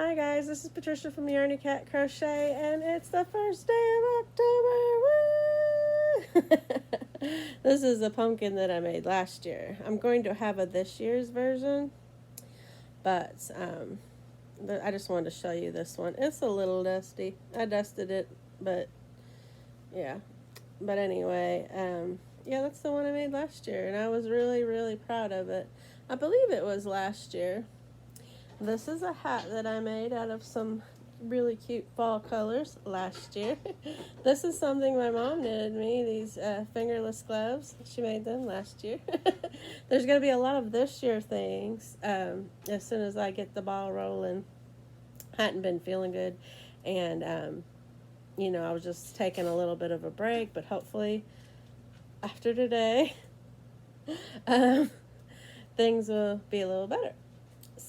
Hi guys, this is Patricia from Yarny Cat Crochet, and it's the first day of October. Woo! This is a pumpkin that I made last year. I'm going to have a this year's version, but I just wanted to show you this one. It's a little dusty. I dusted it, but yeah. But anyway, yeah, that's the one I made last year, and I was really, really proud of it. I believe it was last year. This is a hat that I made out of some really cute fall colors last year. This is something my mom knitted me, these fingerless gloves. She made them last year. There's going to be a lot of this year things as soon as I get the ball rolling. Hadn't been feeling good, and I was just taking a little bit of a break, but hopefully after today things will be a little better.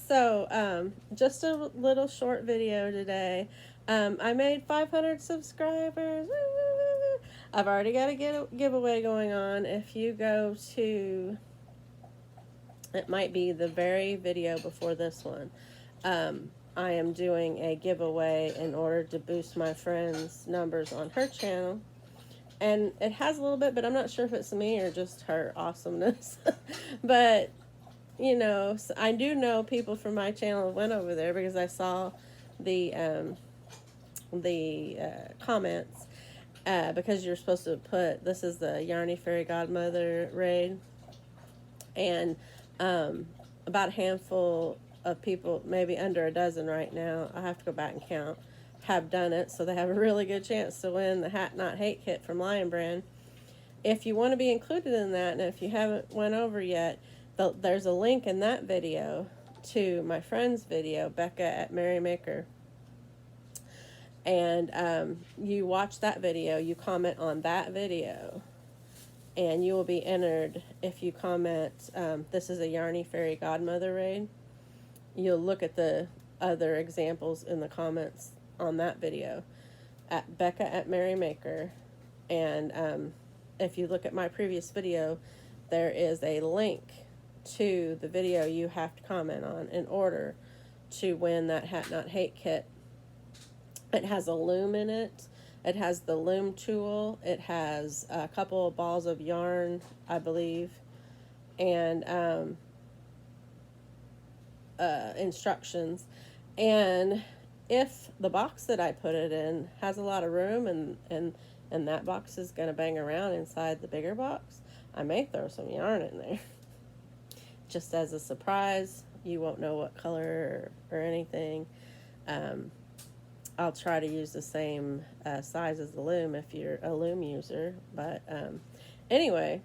So, just a little short video today. I made 500 subscribers. I've already got a giveaway going on. If you go to, it might be the very video before this one, I am doing a giveaway in order to boost my friend's numbers on her channel. And it has a little bit, but I'm not sure if it's me or just her awesomeness. But so I do know people from my channel went over there because I saw the comments, because you're supposed to put, this is the Yarny Fairy Godmother raid, and about a handful of people, maybe under a dozen right now, I have to go back and count, have done it, so they have a really good chance to win the Hat Not Hate kit from Lion Brand. If you want to be included in that, and if you haven't went over yet, there's a link in that video to my friend's video, Becca at Merrymaker. And you watch that video, you comment on that video, and you will be entered if you comment, this is a Yarny Fairy Godmother raid. You'll look at the other examples in the comments on that video at Becca at Merrymaker. And if you look at my previous video, there is a link to the video you have to comment on in order to win that Hat Not Hate kit. It has a loom in it. It has the loom tool. It has a couple of balls of yarn, I believe, and instructions. And if the box that I put it in has a lot of room and that box is going to bang around inside the bigger box, I may throw some yarn in there. Just as a surprise. You won't know what color or anything. I'll try to use the same size as the loom if you're a loom user. But anyway,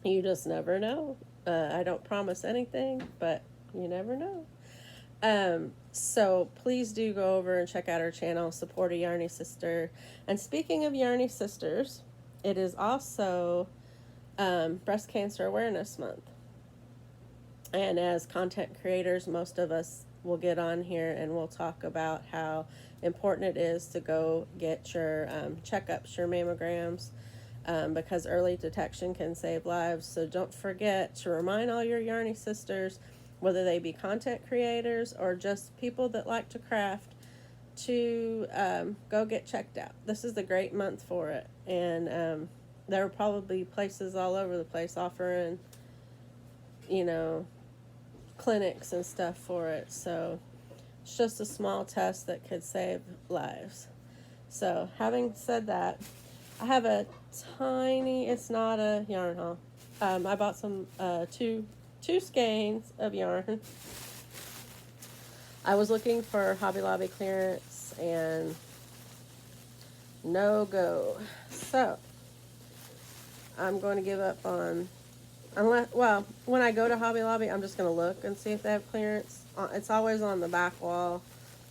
you just never know. I don't promise anything, but you never know. So please do go over and check out our channel, support a Yarny sister. And speaking of Yarny sisters, it is also Breast Cancer Awareness Month. And as content creators, most of us will get on here and we'll talk about how important it is to go get your checkups, your mammograms, because early detection can save lives. So don't forget to remind all your Yarny sisters, whether they be content creators or just people that like to craft, to go get checked out. This is the great month for it. And there are probably places all over the place offering, clinics and stuff for it. So it's just a small test that could save lives. So having said that, I have a tiny, it's not a yarn haul. I bought some two skeins of yarn. I was looking for Hobby Lobby clearance and no go. So I'm going to give up on, when I go to Hobby Lobby, I'm just going to look and see if they have clearance. It's always on the back wall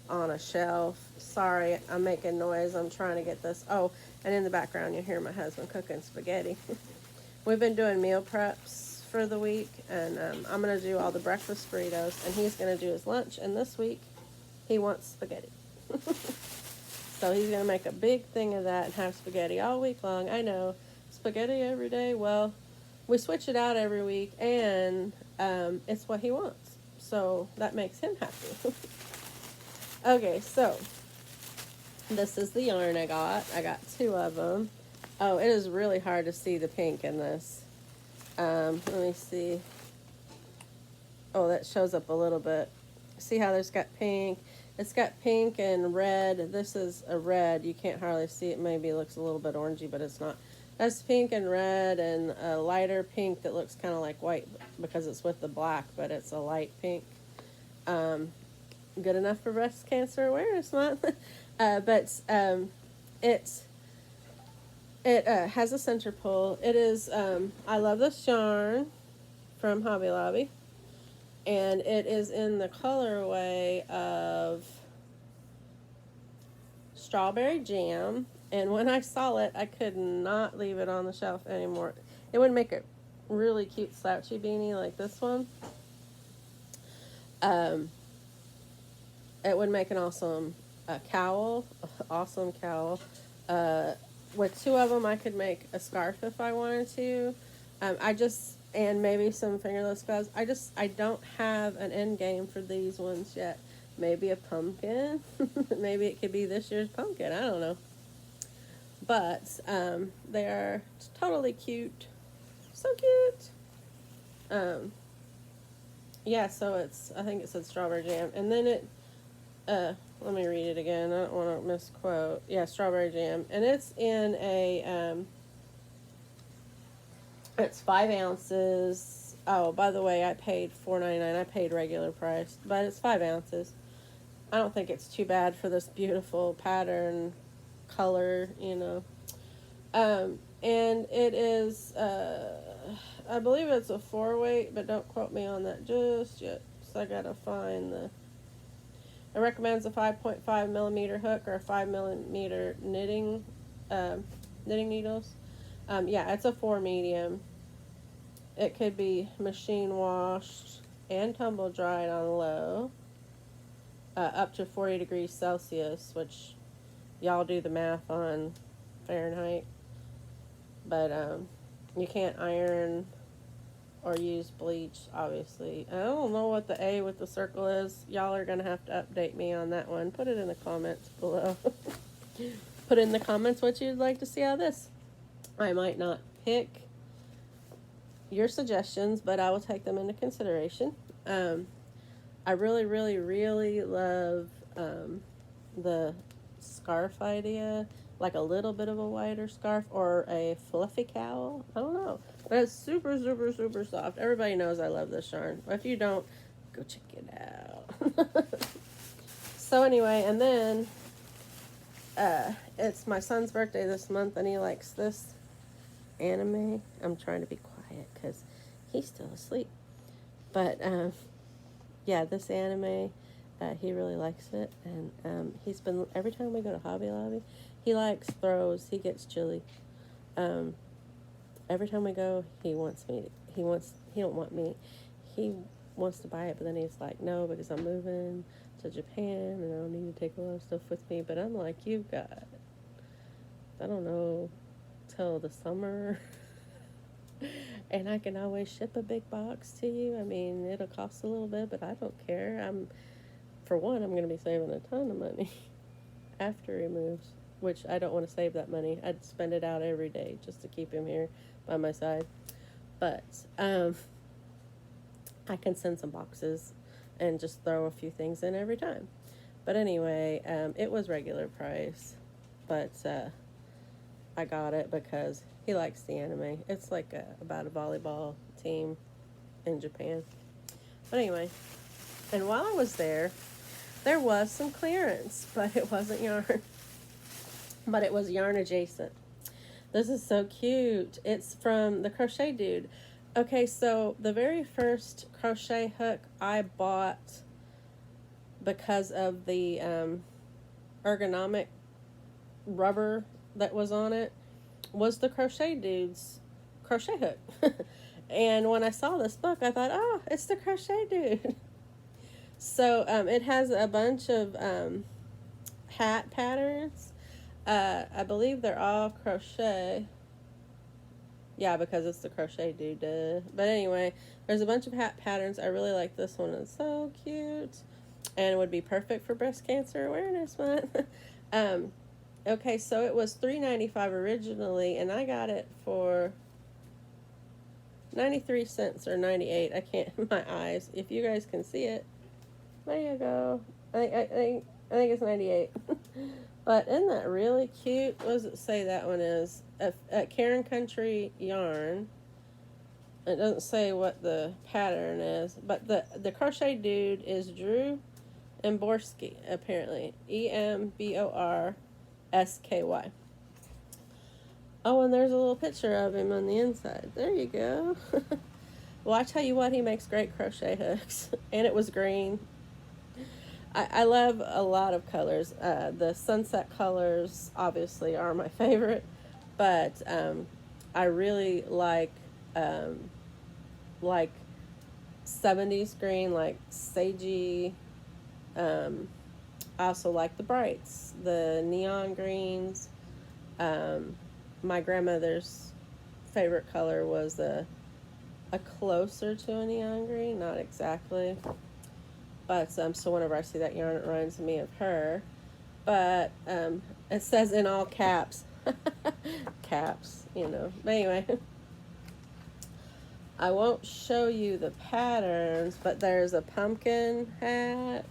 on a shelf. Sorry, I'm making noise. I'm trying to get this. Oh, and in the background, you hear my husband cooking spaghetti. We've been doing meal preps for the week, and I'm going to do all the breakfast burritos, and he's going to do his lunch. And this week, he wants spaghetti. So he's going to make a big thing of that and have spaghetti all week long. I know, spaghetti every day. Well, we switch it out every week, and it's what he wants. So that makes him happy. Okay, so this is the yarn I got. I got 2 of them. Oh, it is really hard to see the pink in this. Let me see. Oh, that shows up a little bit. See how there's got pink? It's got pink and red. This is a red. You can't hardly see it. Maybe it looks a little bit orangey, but it's not. That's pink and red and a lighter pink that looks kind of like white because it's with the black, but it's a light pink. Good enough for breast cancer awareness month. It has a center pull. It is, I love this yarn from Hobby Lobby. And it is in the colorway of strawberry jam. And when I saw it, I could not leave it on the shelf anymore. It would make a really cute slouchy beanie like this one. It would make an awesome cowl. Awesome cowl. With 2 of them, I could make a scarf if I wanted to. And maybe some fingerless gloves. I don't have an end game for these ones yet. Maybe a pumpkin. Maybe it could be this year's pumpkin. I don't know. But they are totally cute. So cute. Yeah, so I think it said strawberry jam. And then let me read it again. I don't want to misquote. Yeah, strawberry jam. And it's in a, it's 5 ounces. Oh, by the way, I paid $4.99. I paid regular price, but it's 5 ounces. I don't think it's too bad for this beautiful pattern color, you know. And it is, I believe it's a 4-weight, but don't quote me on that just yet. So I gotta find the. It recommends a 5.5 millimeter hook or 5 millimeter knitting needles. Yeah, it's a 4 medium. It could be machine washed and tumble dried on low, up to 40 degrees Celsius, which y'all do the math on Fahrenheit. But you can't iron or use bleach, obviously. I don't know what the A with the circle is. Y'all are gonna have to update me on that one. Put it in the comments below. Put in the comments what you'd like to see out of this. I might not pick your suggestions, but I will take them into consideration. I really, really, really love the scarf idea, like a little bit of a wider scarf or a fluffy cowl. I don't know, but it's super, super, super soft. Everybody knows I love this yarn. If you don't, go check it out. So anyway, and then it's my son's birthday this month, and he likes this anime. I'm trying to be quiet because he's still asleep. But yeah, this anime, he really likes it, and he's been, every time we go to Hobby Lobby, he throws. He gets chili. Every time we go, he don't want me. He wants to buy it, but then he's like, no, because I'm moving to Japan and I don't need to take a lot of stuff with me. But I'm like, you've got, I don't know, till the summer. And I can always ship a big box to you. I mean, it'll cost a little bit, but I don't care. For one, I'm going to be saving a ton of money after he moves, which I don't want to save that money. I'd spend it out every day just to keep him here by my side. But I can send some boxes and just throw a few things in every time. But anyway, it was regular price, but I got it because he likes the anime. It's like about a volleyball team in Japan. But anyway, and while I was there was some clearance, but it wasn't yarn. But it was yarn adjacent. This is so cute. It's from the Crochet Dude. Okay, so the very first crochet hook I bought because of the ergonomic rubber that was on it was the Crochet Dude's crochet hook. And when I saw this book, I thought, oh, it's the Crochet Dude. So it has a bunch of hat patterns. I believe they're all crochet. Yeah, because it's the Crochet Dude. But anyway, there's a bunch of hat patterns. I really like this one. It's so cute. and would be perfect for Breast Cancer Awareness Month. um, okay, so it was $3.95 originally, and I got it for 93 cents or 98. I can't, my eyes, if you guys can see it. There you go. I think it's 98. But isn't that really cute? What does it say that one is? At Cairn Country Yarn. It doesn't say what the pattern is, but the crochet dude is Drew Emborsky, apparently. Emborsky. Oh, and there's a little picture of him on the inside. There you go. Well, I tell you what, he makes great crochet hooks. And it was green. I love a lot of colors. The sunset colors, obviously, are my favorite. But I really like 70s green, like sagey. I also like the brights, the neon greens. My grandmother's favorite color was a closer to a neon green, not exactly. But so whenever I see that yarn, it reminds me of her. But it says in all caps, caps, you know. But anyway, I won't show you the patterns, but there's a pumpkin hat.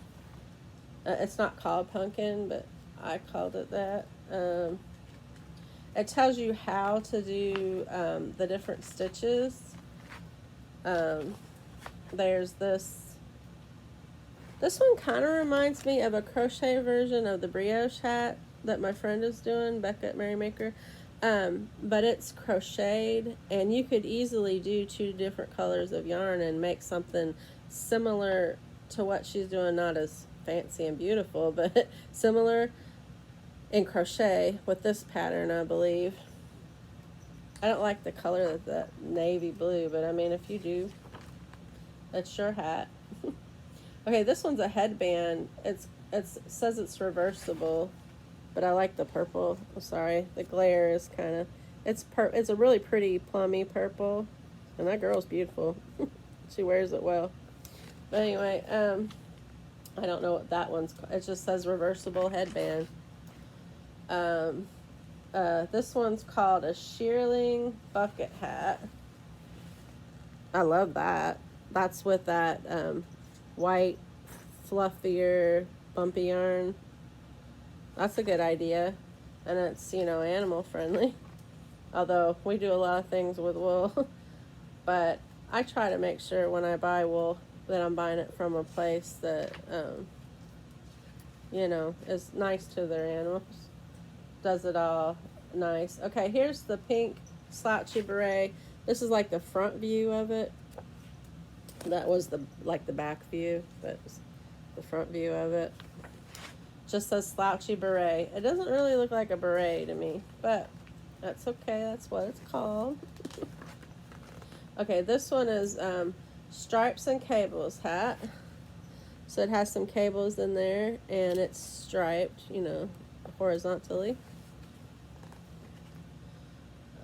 It's not called pumpkin, but I called it that. It tells you how to do the different stitches. There's this one kind of reminds me of a crochet version of the brioche hat that my friend is doing, Becca at Merrymaker. But it's crocheted, and you could easily do 2 different colors of yarn and make something similar to what she's doing, not as fancy and beautiful, but similar in crochet with this pattern, I believe. I don't like the color of the navy blue, but I mean, if you do, it's your hat. Okay, this one's a headband. It says it's reversible, but I like the purple. I'm sorry, the glare is kind of, it's a really pretty plummy purple, and that girl's beautiful. She wears it well. But anyway, I don't know what that one's called. It just says reversible headband. This one's called a shearling bucket hat. I love that. That's with that white, fluffier, bumpy yarn. That's a good idea. And it's, you know, animal friendly. Although we do a lot of things with wool. But I try to make sure when I buy wool that I'm buying it from a place that, you know, is nice to their animals. Does it all nice. Okay, here's the pink slouchy beret. This is like the front view of it. That was the back view, but the front view of it. Just says slouchy beret. It doesn't really look like a beret to me, but that's okay. That's what it's called. Okay, this one is stripes and cables hat. So it has some cables in there, and it's striped, you know, horizontally.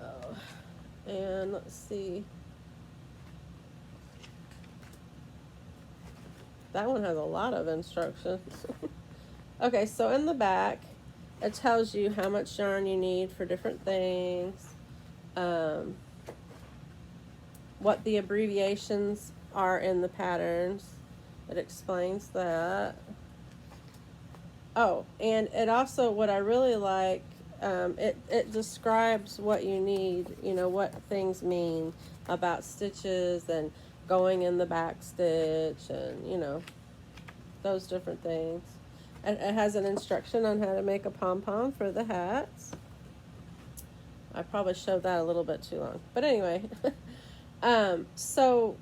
Oh, and let's see. That one has a lot of instructions. Okay, so in the back, it tells you how much yarn you need for different things, what the abbreviations are in the patterns. It explains that. Oh, and it also, what I really like, it describes what you need, you know, what things mean about stitches and going in the back stitch and, you know, those different things. And it has an instruction on how to make a pom-pom for the hats. I probably showed that a little bit too long. But anyway, so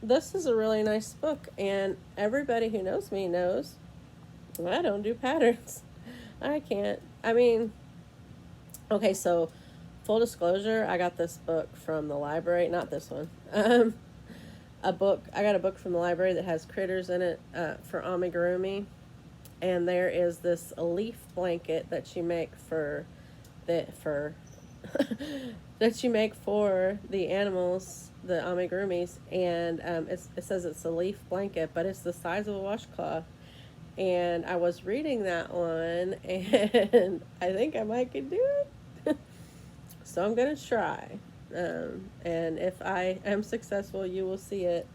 this is a really nice book, and everybody who knows me knows I don't do patterns. I can't. I mean, okay, so full disclosure, I got this book from the library, not this one. I got a book from the library that has critters in it for amigurumi, and there is this leaf blanket that you make for the animals, the amigurumis, and it says it's a leaf blanket, but it's the size of a washcloth, And I was reading that one, and I think I might could do it. So I'm going to try. And if I am successful, you will see it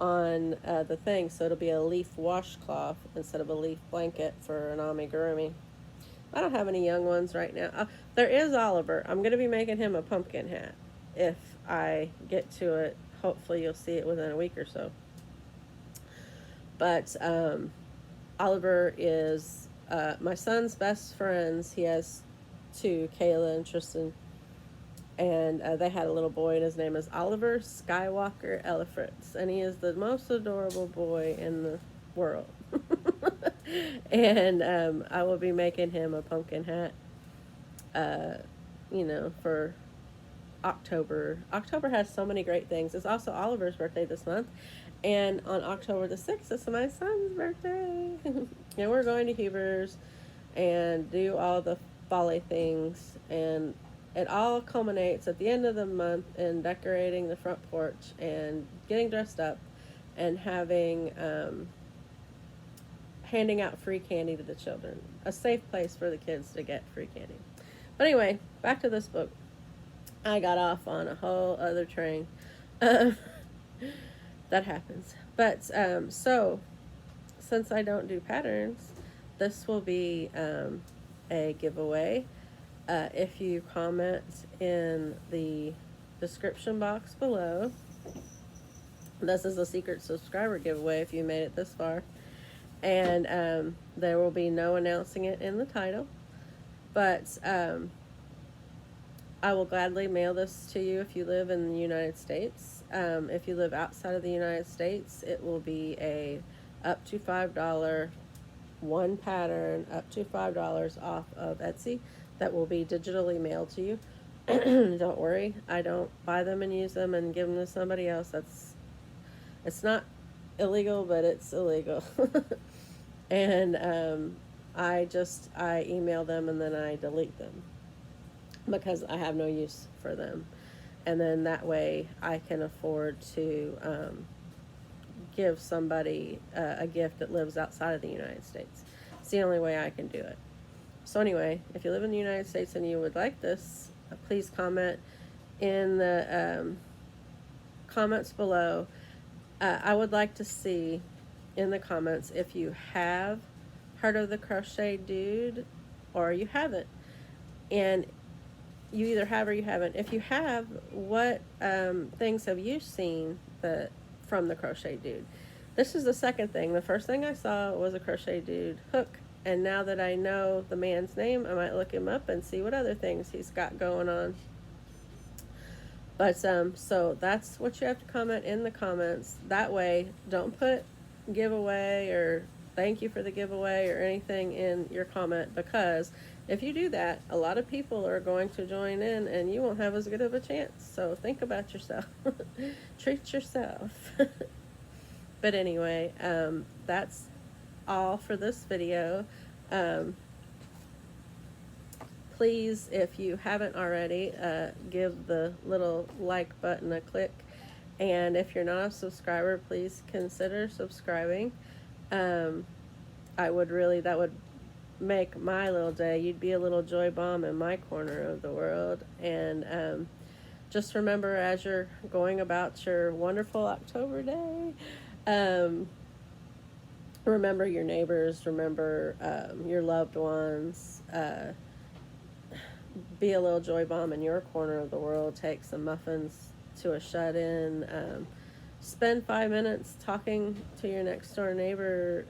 on the thing. So it'll be a leaf washcloth instead of a leaf blanket for an amigurumi. I don't have any young ones right now. There is Oliver. I'm going to be making him a pumpkin hat if I get to it. Hopefully you'll see it within a week or so. But Oliver is my son's best friends. He has two, Kayla and Tristan. And they had a little boy, and his name is Oliver Skywalker Elefritz. And he is the most adorable boy in the world. And I will be making him a pumpkin hat, for October. October has so many great things. It's also Oliver's birthday this month. And on October the 6th, it's my son's birthday. And we're going to Huber's and do all the folly things. And it all culminates at the end of the month in decorating the front porch and getting dressed up and having handing out free candy to the children. A safe place for the kids to get free candy. But anyway, back to this book. I got off on a whole other train. That happens. But so since I don't do patterns, this will be a giveaway. If you comment in the description box below, this is a secret subscriber giveaway if you made it this far. And there will be no announcing it in the title. But I will gladly mail this to you if you live in the United States. If you live outside of the United States, it will be a up to $5 one pattern, up to $5 off of Etsy, that will be digitally mailed to you. Don't worry, I don't buy them and use them and give them to somebody else. It's not illegal, but it's illegal. And I email them and then I delete them because I have no use for them. And then that way I can afford to give somebody a gift that lives outside of the United States. It's the only way I can do it. So anyway, if you live in the United States and you would like this, please comment in the comments below. I would like to see in the comments if you have heard of the Crochet Dude or you haven't. And you either have or you haven't. If you have, what things have you seen from the Crochet Dude? This is the second thing. The first thing I saw was a Crochet Dude hook. And now that I know the man's name, I might look him up and see what other things he's got going on. But so that's what you have to comment in the comments. That way, don't put giveaway or thank you for the giveaway or anything in your comment, because if you do that, a lot of people are going to join in and you won't have as good of a chance. So think about yourself. Treat yourself. But anyway, that's all for this video. Please, if you haven't already, give the little like button a click, and if you're not a subscriber, please consider subscribing. That would make my little day. You'd be a little joy bomb in my corner of the world. And just remember, as you're going about your wonderful October day, remember your neighbors, remember your loved ones. Be a little joy bomb in your corner of the world. Take some muffins to a shut-in. Spend 5 minutes talking to your next door neighbor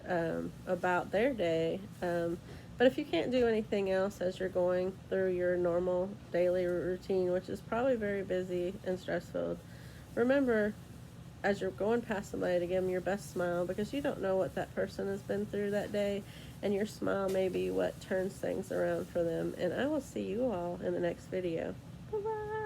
about their day. But if you can't do anything else as you're going through your normal daily routine, which is probably very busy and stressful, remember, as you're going past somebody, to give them your best smile, because you don't know what that person has been through that day, and your smile may be what turns things around for them. And I will see you all in the next video. Bye-bye.